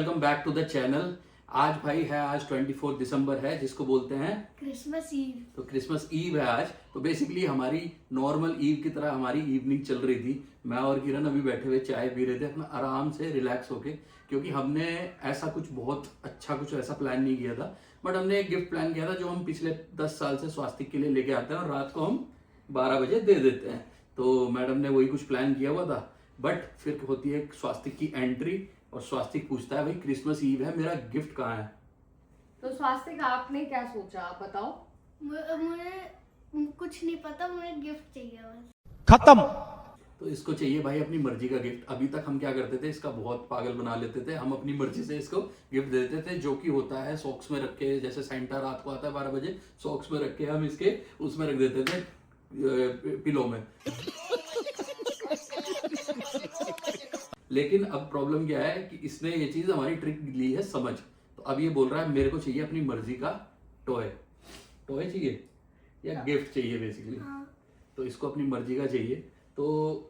Welcome back to the channel. आज भाई है, आज 24 दिसंबर है, जिसको बोलते हैं क्रिसमस ईव। तो क्रिसमस ईव है आज। तो बेसिकली हमारी नॉर्मल ईव की तरह हमारी इवनिंग चल रही थी। मैं और किरण अभी बैठे हुए चाय पी रहे थे अपना आराम से रिलैक्स होके, क्योंकि हमने ऐसा कुछ बहुत अच्छा कुछ ऐसा प्लान नहीं किया था। बट हमने एक गिफ्ट प्लान किया था जो हम पिछले 10 साल से स्वास्तिक के लिए लेके आते हैं और रात को हम 12 बजे दे देते हैं। तो मैडम ने वही कुछ प्लान किया हुआ था। बट फिर होती है स्वास्तिक की एंट्री और स्वास्तिक पूछता है भाई क्रिसमस ईव है, मेरा गिफ्ट कहाँ है। तो स्वास्तिक आपने क्या सोचा, आप बताओ। मुझे कुछ नहीं पता, मुझे गिफ्ट चाहिए बस। खत्म। तो इसको चाहिए भाई अपनी मर्जी का गिफ्ट। अभी तक हम क्या करते थे, इसका बहुत पागल बना लेते थे। हम अपनी मर्जी से इसको गिफ्ट देते थे, जो कि होता है सॉक्स में रख के। जैसे सेंटा रात को आता है 12 बजे, सॉक्स में रख के हम इसके उसमें रख देते थे, पिलो में। लेकिन अब प्रॉब्लम क्या है कि इसने ये चीज हमारी ट्रिक ली है समझ। तो अब ये बोल रहा है मेरे को चाहिए अपनी मर्जी का टॉय। टॉय चाहिए या गिफ्ट चाहिए बेसिकली। तो इसको अपनी मर्जी का चाहिए। तो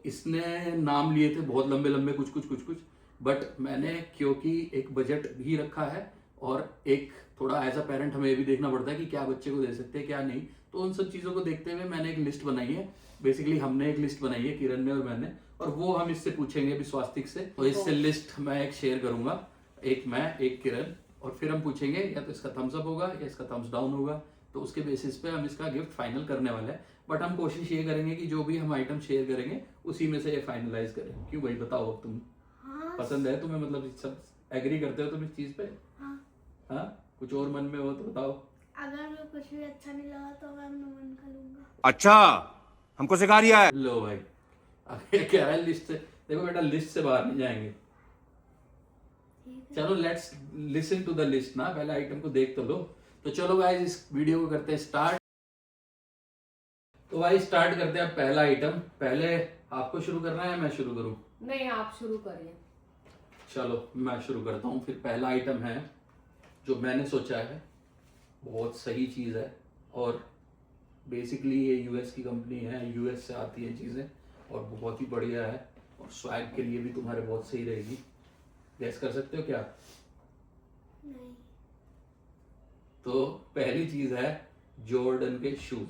इसने नाम लिए थे बहुत लंबे लंबे, कुछ कुछ। बट मैंने, क्योंकि एक बजट भी रखा है और एक थोड़ा एज अ पेरेंट हमें भी देखना पड़ता है कि क्या बच्चे को दे सकते हैं क्या नहीं, तो उन सब चीज़ों को देखते हुए मैंने एक लिस्ट बनाई है। बेसिकली हमने एक लिस्ट बनाई है, किरण ने और मैंने, और वो हम इससे पूछेंगे अभी स्वास्तिक से। तो इससे लिस्ट मैं एक शेयर करूंगा, एक मैं एक किरण, और फिर हम पूछेंगे या तो इसका थम्स अप होगा या इसका थम्स डाउन होगा। तो उसके बेसिस पे हम इसका गिफ्ट फाइनल करने वाले हैं। बट हम कोशिश ये करेंगे कि जो भी हम आइटम शेयर करेंगे उसी में से ये फाइनलाइज करें। क्यों भाई, बताओ अब तुम। हाँ, पसंद है तुम्हें, मतलब सब एग्री करते हो तुम इस चीज पे? हाँ, कुछ और मन में हो तो बताओ। अगर मुझे कुछ भी अच्छा नहीं लगा तो मैं अपना मन का लूंगा। अच्छा, हमको सिखा रिया है। लो भाई, अब ये कह रहा है लिस्ट से। देखो बेटा, लिस्ट से बाहर नहीं जाएंगे। ठीक है। चलो let's listen to the list ना, पहले आइटम को देख तो लो। तो चलो गाइस, इस वीडियो को करते हैं स्टार्ट। तो भाई स्टार्ट करते हैं पहला आइटम। पहले आपको शुरू करना है, मैं शुरू करूं? नहीं, आप शुरू करिए। चलो मैं शुरू करता हूं। फिर पहला आइटम है जो मैंने सोचा है, बहुत सही चीज है। और बेसिकली ये यूएस की कंपनी है, यूएस से आती है चीजें और बहुत ही बढ़िया है। और स्वैग के लिए भी तुम्हारे बहुत सही रहेगी। गैस कर सकते हो क्या? नहीं। तो पहली चीज है जॉर्डन के शूज।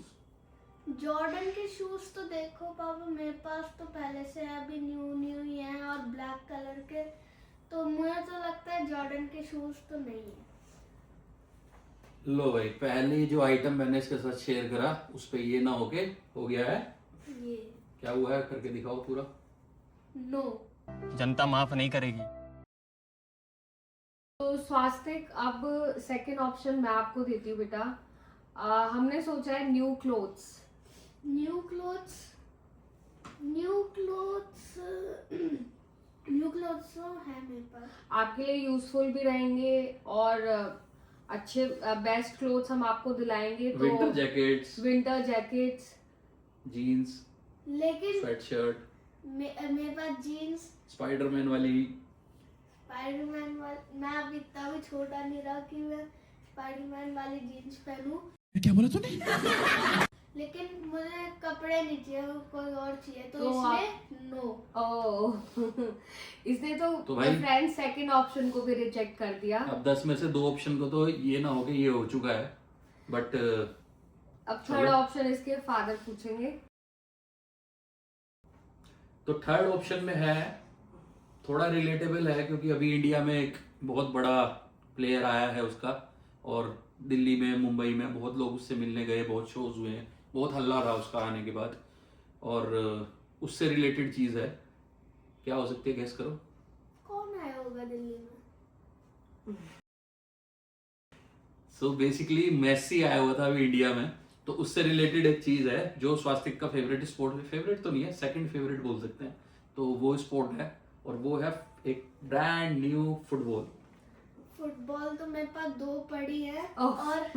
जॉर्डन के शूज तो देखो पापा, मेरे पास तो पहले से है, अभी न्यू ही है और ब्लैक कलर के। तो मुझे तो लगता है जॉर्डन के शूज तो नहीं है। लो भाई, पहली जो आइटम मैंने इसके साथ शेयर करा उस पे ये ना होके हो गया है। ये क्या हुआ है करके दिखाओ पूरा। नो। जनता माफ नहीं करेगी। तो स्वास्तिक, अब सेकंड ऑप्शन मैं आपको देती हूँ बेटा। हमने सोचा है new clothes. New clothes new clothes तो है मेरे पास। आपके लिए यूजफुल भी रहेंगे और अच्छे बेस्ट क्लोथ्स हम आपको दिलाएंगे। तो winter jackets, winter jackets, jeans, लेकिन स्वेट शर्ट, मेरे पास जीन्स, स्पाइडरमैन वाली। स्पाइडरमैन वाली। मैं अभी इतना भी छोटा नहीं रहा कि मैं स्पाइडरमैन वाली जीन्स पहनूं। क्या बोला तूने? लेकिन मुझे कपड़े नहीं चाहिए, कोई और चाहिए, तो तो इसलिए नो। इसने तो तो भाई- फ्रेंड सेकंड ऑप्शन को भी रिजेक्ट कर दिया। अब 10 में से 2 ऑप्शन को तो ये ना हो कि ये हो चुका है। बट अब थर्ड ऑप्शन इसके फादर पूछेंगे। तो थर्ड ऑप्शन में है, थोड़ा रिलेटेबल है, क्योंकि अभी इंडिया में एक बहुत बड़ा प्लेयर आया है उसका। और दिल्ली में, मुंबई में बहुत लोग उससे मिलने गए, बहुत शोज हुए हैं, बहुत हल्ला रहा उसका आने के बाद। और उससे रिलेटेड चीज है। क्या हो सकती है, गेस करो। कौन आया होगा दिल्ली में? सो बेसिकली मेसी आया हुआ था अभी इंडिया में। तो उससे रिलेटेड एक चीज है जो स्वास्तिक का फेवरेट स्पोर्ट है। फेवरेट तो नहीं है, सेकंड फेवरेट बोल सकते हैं। तो वो स्पोर्ट है और वो है एक ब्रांड न्यू फुटबॉल। फुटबॉल तो मेरे पास 2 पड़ी है ओह। और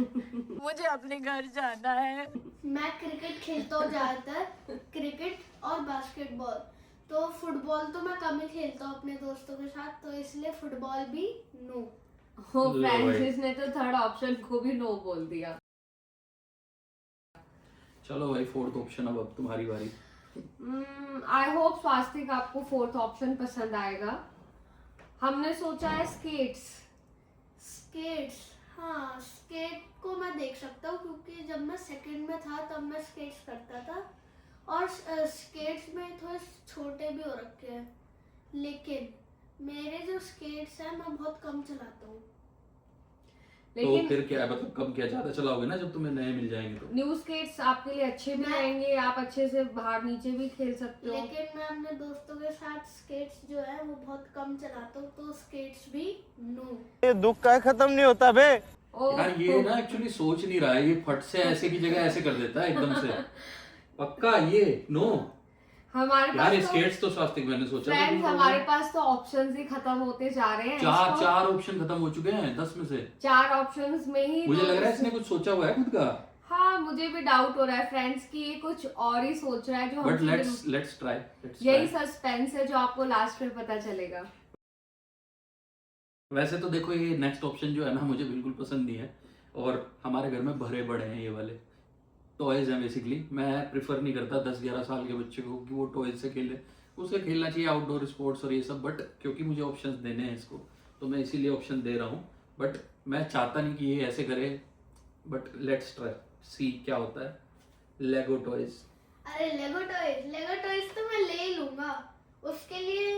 मुझे अपने घर जाना है। मैं क्रिकेट खेलता हूँ ज्यादातर, क्रिकेट और बास्केटबॉल। तो फुटबॉल तो मैं कम ही खेलता हूँ अपने दोस्तों के साथ, तो इसलिए फुटबॉल भी नो। हो लो भाई। फ्रांसिस ने तो थर्ड ऑप्शन को भी नो बोल दिया। चलो भाई, फोर्थ ऑप्शन अब तुम्हारी बारी। आई होप स्वास्तिक आपको फोर्थ ऑप्शन पसंद आएगा। हमने सोचा है स्केट्स। स्केट्स, हाँ स्केट को मैं देख सकता हूँ क्योंकि जब मैं सेकंड में था तब मैं स्केट्स करता था और स्केट्स में थोड़े छोटे भी हो रखे हैं, लेकिन मेरे जो स्केट्स हैं मैं बहुत कम चलाता हूँ। लेकिन तो फिर क्या है, मतलब कम क्या, ज्यादा चलाओगे ना जब तुम्हें नए मिल जाएंगे तो। न्यू स्केट्स आपके लिए अच्छे भी मैं- रहेंगे, आप अच्छे से बाहर नीचे भी खेल सकते हो। लेकिन मैं अपने दोस्तों के साथ स्केट्स जो है वो बहुत कम चलाता हूँ, तो स्केट्स भी नो। ये दुख का खत्म नहीं होता बे। यार ये ना एक्चुअली सोच नहीं रहा है, ये फट से ऐसे की जगह ऐसे कर देता है एकदम से। पक्का ये नो। हमारे यार पास तो स्केट्स तो स्वास्तिक मैंने सोचा था फ्रेंड्स, तुम हमारे पास तो ऑप्शंस ही खत्म होते जा रहे हैं। इसको चार ऑप्शन खत्म हो चुके हैं 10 में से। 4 ऑप्शंस में ही मुझे तो लग रहा है इसने कुछ सोचा हुआ है खुद का। हाँ, मुझे भी डाउट हो रहा है फ्रेंड्स की ये कुछ और ही सोच रहा है जो बट हमसे लेट्स ट्राई। यही सस्पेंस है जो आपको लास्ट में पता चलेगा। वैसे तो देखो ये नेक्स्ट ऑप्शन जो है ना मुझे बिल्कुल पसंद नहीं है, और हमारे घर में भरे पड़े हैं ये वाले टॉयज हैं बेसिकली। मैं प्रिफर नहीं करता 10-11 साल के बच्चे को कि वो टॉयज से खेले, उसे खेलना चाहिए आउटडोर स्पोर्ट्स और ये सब, बट क्योंकि मुझे ऑप्शंस देने हैं इसको तो मैं इसीलिए ऑप्शन दे रहा हूँ। बट मैं चाहता नहीं कि ये ऐसे करे, बट लेट्स ट्राई सी क्या होता है। लेगो टॉयज। अरे लेगो टॉयज तो मैं ले ही लूंगा, उसके लिए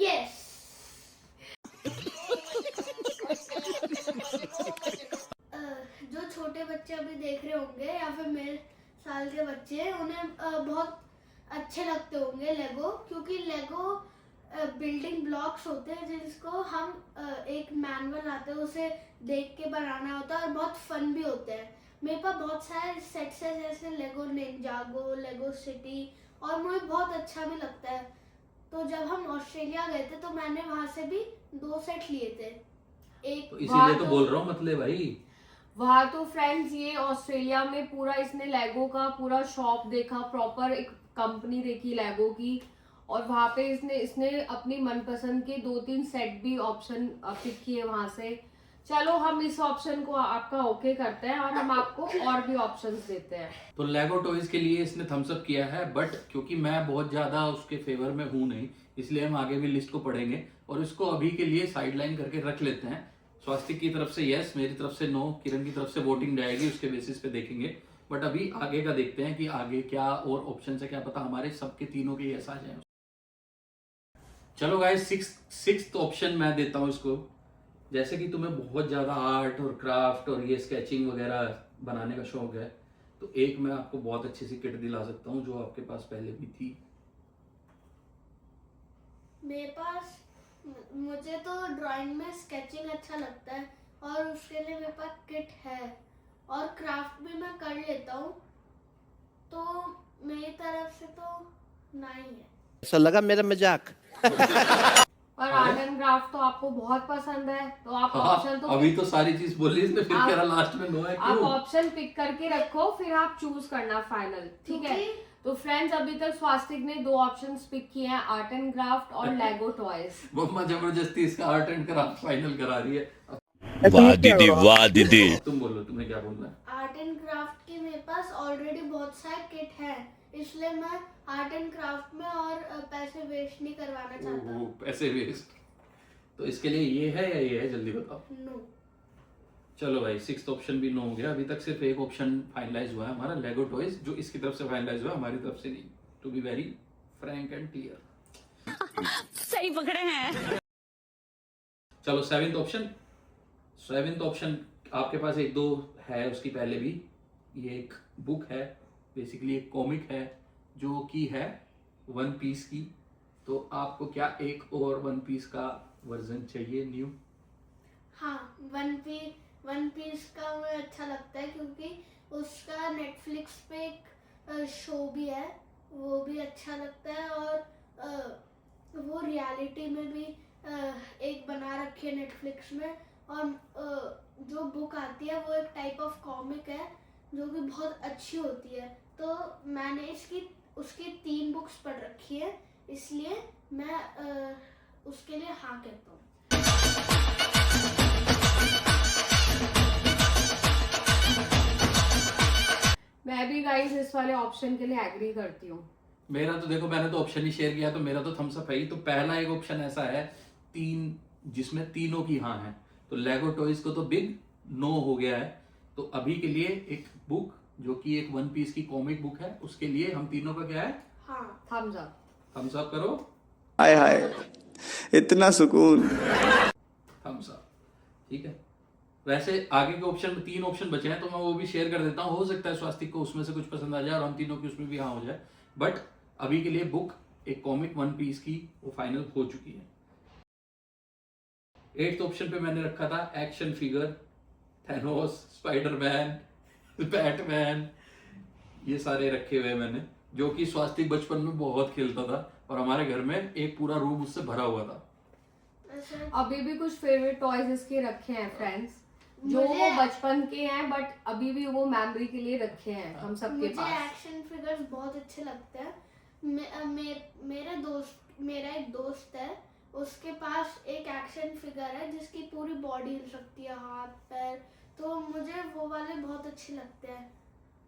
यस। जो छोटे बच्चे अभी देख रहे होंगे या फिर मेरे साल के बच्चे, उन्हें बहुत अच्छे लगते होंगे लेगो, क्योंकि लेगो बिल्डिंग ब्लॉक्स होते हैं जिसको हम एक मैनुअल आता है उसे देख के बनाना होता है और बहुत फन भी होते हैं। मेरे पास बहुत सारे सेट्स हैं जैसे लेगो निंजागो, लेगो सिटी, और मुझे बहुत अच्छा भी लगता है। तो जब हम ऑस्ट्रेलिया गए थे तो मैंने वहां से भी 2 सेट लिए थे। एक तो इसीलिए तो बोल रहा हूँ मतलब भाई। वहाँ तो फ्रेंड्स ये ऑस्ट्रेलिया में पूरा इसने लेगो का पूरा शॉप देखा, प्रॉपर एक कंपनी देखी लेगो की, और वहाँ पे इसने अपनी मनपसंद के 2-3 सेट भी ऑप्शन पिक किए वहाँ से। चलो हम इस ऑप्शन को आपका ओके करते हैं और हम आपको और भी ऑप्शंस देते हैं। तो लेगो टॉयज के लिए इसने थम्स अप किया है, बट क्योंकि मैं बहुत ज्यादा उसके फेवर में हूं नहीं, इसलिए हम आगे भी लिस्ट को पढ़ेंगे और इसको अभी के लिए साइडलाइन करके रख लेते हैं। स्वास्तिक की तरफ से यस, मेरी तरफ से नो, किरण की तरफ से वोटिंग जाएगी, उसके बेसिस पे देखेंगे। बट अभी आगे का देखते हैं कि आगे क्या और ऑप्शन है, क्या पता हमारे सबके तीनों के यस आ जाए। चलो गाइस, सिक्स्थ ऑप्शन मैं देता हूँ इसको। जैसे कि तुम्हें बहुत ज्यादा आर्ट और क्राफ्ट और ये स्केचिंग वगैरह बनाने का शौक है, तो एक मैं आपको बहुत अच्छी सी किट दिला सकता हूँ जो आपके पास पहले भी थी। मेरे पास, मुझे तो ड्राइंग में स्केचिंग अच्छा लगता है और उसके लिए मेरे पास किट है, और क्राफ्ट भी मैं कर लेता हूँ, तो मेरी तरफ से तो नहीं है। ऐसा लगा मेरा मजाक। और आर्ट एंड क्राफ्ट तो आपको बहुत पसंद है, तो आप ऑप्शन तो अभी तो सारी चीज बोली इसने, फिर कह रहा लास्ट में नो है आप क्यों? ऑप्शन पिक करके रखो, फिर आप चूज करना फाइनल, ठीक है? तो फ्रेंड्स अभी तक स्वास्तिक ने 2 ऑप्शंस पिक किए हैं, आर्ट एंड क्राफ्ट और लेगो टॉयज। मम्मा जबरदस्ती इसका आर्ट एंड क्राफ्ट फाइनल करा रही है। वाह दीदी, वाह दीदी। तुम बोलो, तुम्हें क्या बोलना है? आर्ट एंड क्राफ्ट की मेरे पास ऑलरेडी बहुत सारे किट हैं, इसलिए मैं आर्ट एंड क्राफ्ट में और पैसे वेस्ट नहीं करवाना चाहता। पैसे वेस्ट, तो इसके लिए ये है या ये है, जल्दी बताओ। नो। चलो भाई, सिक्स्थ ऑप्शन भी नो हो गया। अभी तक सिर्फ एक ऑप्शन फाइनलाइज हुआ है हमारा, लेगो टॉयज, जो इसकी तरफ से फाइनलाइज हुआ, हमारी तरफ से नहीं, to be very frank and clear. सही पकड़े हैं। चलो सेवेंथ ऑप्शन आपके पास 1-2 है उसकी पहले भी। ये एक बुक है, बेसिकली एक कॉमिक है जो कि है वन पीस की। तो आपको क्या एक और वन पीस का वर्जन चाहिए न्यू? हाँ, वन पीस का मुझे अच्छा लगता है क्योंकि उसका नेटफ्लिक्स पे एक शो भी है, वो भी अच्छा लगता है, और वो रियलिटी में भी एक बना रखी है नेटफ्लिक्स में। और जो बुक आती है वो एक टाइप ऑफ कॉमिक है जो कि बहुत अच्छी होती है। तो मैंने उसकी 3 बुक्स पढ़ रखी है, इसलिए मैं उसके लिए हाँ कहता हूँ। मैं भी गाइस इस वाले ऑप्शन के लिए एग्री करती हूँ। मेरा तो देखो, मैंने तो ऑप्शन ही शेयर किया, तो मेरा तो थम्स अप है ही। तो पहला एक ऑप्शन ऐसा है, 3 जिसमें तीनों की हाँ है। तो लेगो टॉयज को तो बिग नो हो गया है। तो अभी के लिए एक बुक जो कि एक वन पीस की कॉमिक बुक है, उसके लिए हम तीनों का क्या है? हाँ। Thums up. थम्स अप करो। हाय हाय इतना सुकून। Thumbs up. ठीक है। वैसे आगे के ऑप्शन में 3 ऑप्शन बचे हैं, तो मैं वो भी शेयर कर देता हूँ। हो सकता है स्वास्तिक को उसमें से कुछ पसंद आ जाए और हम तीनों की उसमें भी हाँ हो जाए। बट अभी के लिए बुक एक कॉमिक वन पीस की वो फाइनल हो चुकी है। 8th ऑप्शन पे मैंने रखा था action figure, Thanos, Spiderman, Batman, ये सारे रखे हुए मैंने, जो कि स्वास्तिक बचपन में बहुत खेलता था और हमारे घर में एक पूरा रूम उससे भरा हुआ था। ऐसा अभी भी कुछ फेवरेट टॉयज इसके रखे हैं फ्रेंड्स, जो मुझे- वो बचपन के हैं बट अभी भी वो मेमोरी के लिए रखे हैं हम सबके मुझे पास। एक्शन फिगर्स बहुत अच्छे लगते हैं। मेरा एक दोस्त है, उसके पास एक एक्शन फिगर है जिसकी पूरी बॉडी हिल सकती है, हाथ पैर। तो मुझे वो वाले बहुत अच्छे लगते हैं,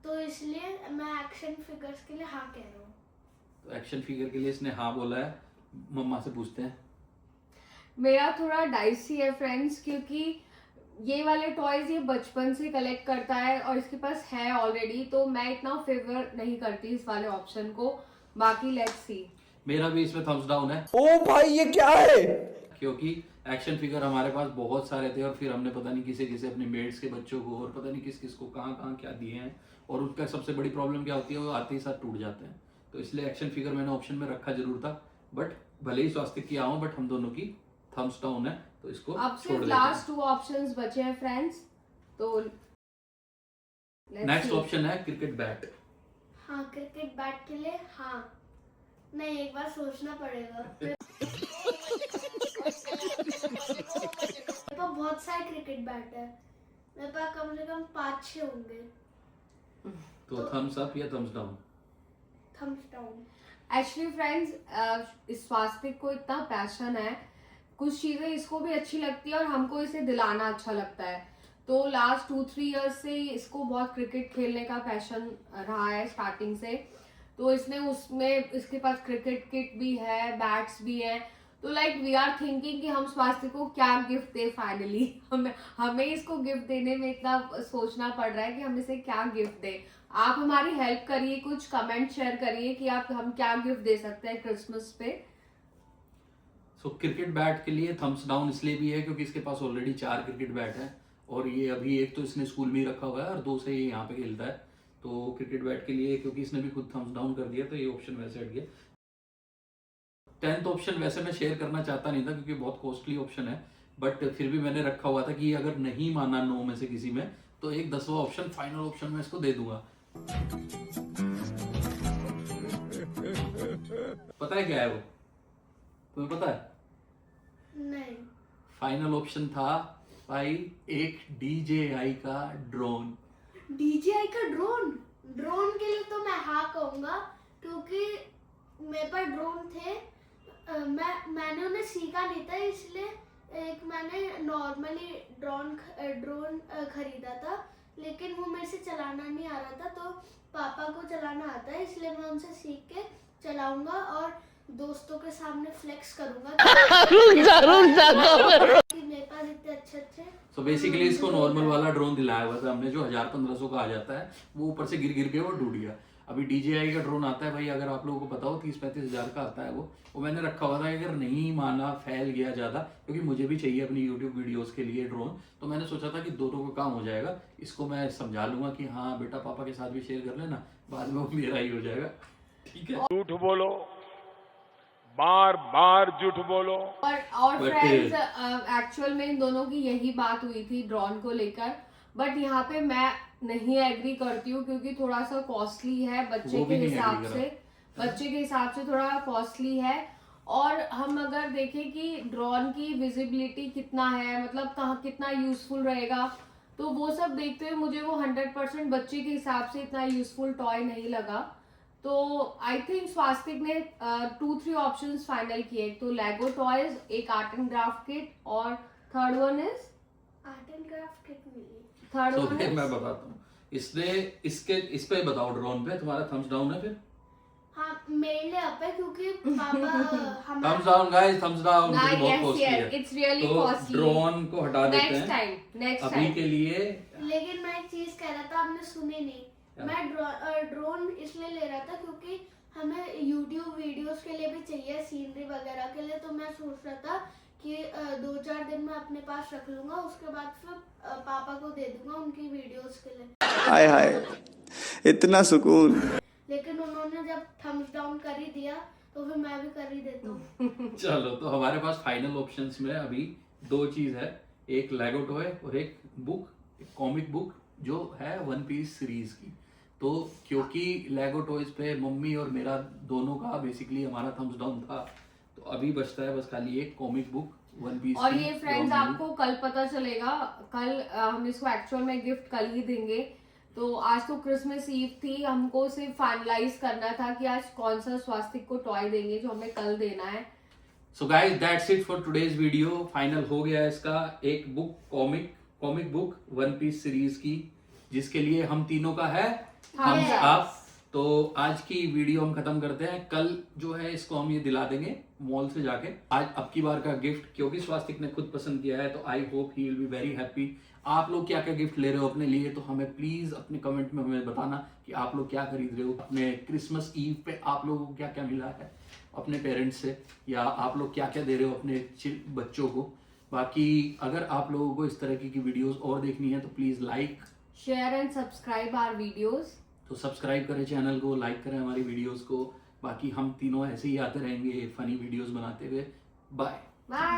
तो इसलिए मैं एक्शन फिगर्स के लिए हाँ कह रहा हूँ। तो एक्शन फिगर के लिए इसने हाँ बोला है। मम्मा से पूछते हैं। मेरा थोड़ा डाइसी है फ्रेंड्स, क्योंकि ये वाले टॉयज ये बचपन से कलेक्ट करता है और इसके पास है ऑलरेडी, तो मैं इतना फेवर नहीं करती इस वाले ऑप्शन को। बाकी लेट्स सी। मेरा भी इसमें थम्स डाउन है, ओ भाई ये क्या है? क्योंकि एक्शन फिगर हमारे पास बहुत सारे थे और फिर हमने पता नहीं किसे किसे अपने मेट्स के बच्चों को और पता नहीं किस किस को कहाँ कहाँ क्या दिए हैं, और उनका सबसे बड़ी प्रॉब्लम क्या होती है, वो आते ही साथ टूट जाते हैं। तो इसलिए एक्शन फिगर मैंने ऑप्शन में रखा जरूर था, बट भले ही स्वास्थ्य की आऊँ, बट हम दोनों की थम्स डाउन है, तो इसको अब छोड़ सिर्फ देते लास्ट 2 ऑप्शंस बचे हैं फ्रेंड्स, तो हैं। नेक्स्ट ऑप्शन है क्रिकेट बैट। हाँ, क्रिकेट बैट के लिए हाँ। नहीं, एक बार सोचना पड़ेगा। मेरे पास बहुत सारे क्रिकेट बैट है, मेरे पास कम से कम 5-6 होंगे। तो थम्स अप या thumbs down? Thumbs down. Actually friends, इस स्वास्तिक को इतना पैशन है, कुछ चीजें इसको भी अच्छी लगती है और हमको इसे दिलाना अच्छा लगता है। तो लास्ट 2-3 इयर्स से इसको बहुत क्रिकेट खेलने का पैशन रहा है स्टार्टिंग से। तो इसने उसमें इसके पास क्रिकेट किट भी है, बैट्स भी हैं। तो लाइक वी आर थिंकिंग कि हम स्वास्थ्य को क्या गिफ्ट दे फाइनली। हमें इसको गिफ्ट देने में इतना सोचना पड़ रहा है कि हम इसे क्या गिफ्ट दे। आप हमारी हेल्प करिए, कुछ कमेंट शेयर करिए कि आप हम क्या गिफ्ट दे सकते हैं क्रिसमस पे। सो क्रिकेट बैट के लिए थम्स डाउन इसलिए भी है क्योंकि इसके पास ऑलरेडी 4 क्रिकेट बैट है, और ये अभी एक तो इसने स्कूल में ही रखा हुआ है और 2 से ये यहाँ पे खेलता है। तो क्रिकेट बैट के लिए क्योंकि इसने भी खुद थम्स डाउन कर दिया, तो ये ऑप्शन वैसे हट गया। 10th ऑप्शन वैसे मैं शेयर करना चाहता नहीं था क्योंकि बहुत कॉस्टली ऑप्शन है, बट फिर भी मैंने रखा हुआ था कि अगर नहीं माना 9 में से किसी में, तो एक 10वां ऑप्शन फाइनल ऑप्शन में इसको दे दूंगा। पता है क्या है वो? तुम्हें पता है? नहीं। फाइनल ऑप्शन था भाई एक DJI का ड्रोन। DJI का ड्रोन। ड्रोन के लिए तो मैं हाँ कहूँगा, क्योंकि मेरे पास ड्रोन थे। मैंने उन्हें सीखा नहीं था, इसलिए एक मैंने नॉर्मली ड्रोन खरीदा था, लेकिन वो मेरे से चलाना नहीं आ रहा था। तो पापा को चलाना आता है, इसलिए मैं उनसे सीख के चलाऊंगा और दोस्तों के सामने फ्लेक्स करूंगा कि मेरे पास इतने अच्छे सो बेसिकली इसको नॉर्मल वाला ड्रोन दिलाया हुआ था हमने, जो 1000-1500 का आ जाता है। वो ऊपर से गिर के वो टूट गया। अभी DJI का ड्रोन आता है भाई, अगर आप लोगों को पता हो 30-35 हज़ार का आता है वो मैंने रखा हुआ था। अगर नहीं माना, फैल गया ज़्यादा, क्योंकि मुझे भी चाहिए अपनी यूट्यूब वीडियोस के लिए ड्रोन, तो मैंने सोचा था कि दोनों का काम हो जाएगा। इसको मैं समझा लूंगा कि हाँ बेटा पापा के साथ भी शेयर कर लेना, बाद में वो मेरा ही हो जाएगा। ठीक है। झूठ बोलो, बार बार झूठ बोलो। और But- फ्रेंड्स, एक्चुअल में इन दोनों की यही बात हुई थी ड्रोन को लेकर, बट यहाँ पे मैं नहीं एग्री करती हूँ क्योंकि थोड़ा सा कॉस्टली है बच्चे वो के भी नहीं हिसाब agree से। बच्चे के हिसाब से थोड़ा कॉस्टली है। और हम अगर देखें कि ड्रोन की विजिबिलिटी कितना है, मतलब कहाँ कितना यूजफुल रहेगा, तो वो सब देखते हुए मुझे वो 100% बच्चे के हिसाब से इतना यूजफुल टॉय नहीं लगा। तो आई थिंक स्वास्तिक ने 2-3 ऑप्शंस फाइनल किए, तो लेगो टॉयज, एक आर्ट एंड क्राफ्ट किट, और third one is art and craft kit मिली। थर्ड तो वन फिर इज मैं बताता हूँ। इस पे बताओ, ड्रोन पे तुम्हारा थम्स डाउन है फिर? हाँ मेरे लिए अप है क्योंकि पापा हमारे thumbs down guys, thumbs down, क्योंकि बहुत yes, कॉस्टली yes, है। it's really तो costly. ड्रोन को हटा देते नेक्स्ट हैं टाइम, नेक्स्ट अभी टाइम. के लिए। लेकिन मैं एक चीज कह रहा था, आपने सुनी नहीं। मैं ड्रोन इसलिए ले रहा था क्योंकि हमें यूट्यूब वीडियोस के लिए भी चाहिए, सीनरी वगैरह के लिए। तो मैं सोच रहा था कि 2-4 दिन में अपने पास रख लूंगा, उसके बाद फिर पापा को दे दूंगा उनकी वीडियोस के लिए। हाय हाय, इतना सुकून। लेकिन उन्होंने जब थम्स डाउन कर ही दिया तो फिर मैं भी कर ही देता हूँ। चलो, तो हमारे पास फाइनल ऑप्शंस में अभी 2 चीज है, एक लेगो टॉय और एक बुक, एक कॉमिक बुक जो है वन पीस सीरीज की। तो क्योंकि लेगो टॉयज पे मम्मी और मेरा दोनों का बेसिकली हमारा थम्स डाउन था, तो अभी बचता है बस खाली एक कॉमिक बुक वन पीस। और ये फ्रेंड्स आपको कल पता चलेगा, कल हम इसको एक्चुअल में गिफ्ट कल ही देंगे। तो आज तो क्रिसमस ईव थी, हमको सिर्फ फाइनलाइज करना था कि आज कौन सा स्वास्तिक को टॉय देंगे जो हमें कल देना है। So guys, that's it for today's video. Final हो गया है इसका एक book, comic book one piece series की, जिसके लिए हम तीनों का है थम्स अप। तो आज की वीडियो हम खत्म करते हैं। कल जो है इसको हम ये दिला देंगे मॉल से जाके। आज अब की बार का गिफ्ट क्योंकि स्वास्तिक ने खुद पसंद किया है, तो I hope he will be very happy. आप लोग क्या क्या गिफ्ट ले रहे हो अपने लिए, तो हमें प्लीज अपने कमेंट में हमें बताना कि आप लोग क्या खरीद रहे हो अपने क्रिसमस ईव पे। आप लोगों को क्या क्या मिला है अपने पेरेंट्स से, या आप लोग क्या क्या दे रहे हो अपने बच्चों को। बाकी अगर आप लोगों को इस तरह की वीडियोस और देखनी है तो please like, share and subscribe our videos. तो सब्सक्राइब करें चैनल को, लाइक करें हमारी वीडियोस को। बाकी हम तीनों ऐसे ही आते रहेंगे फनी वीडियोस बनाते हुए। बाय। बाय।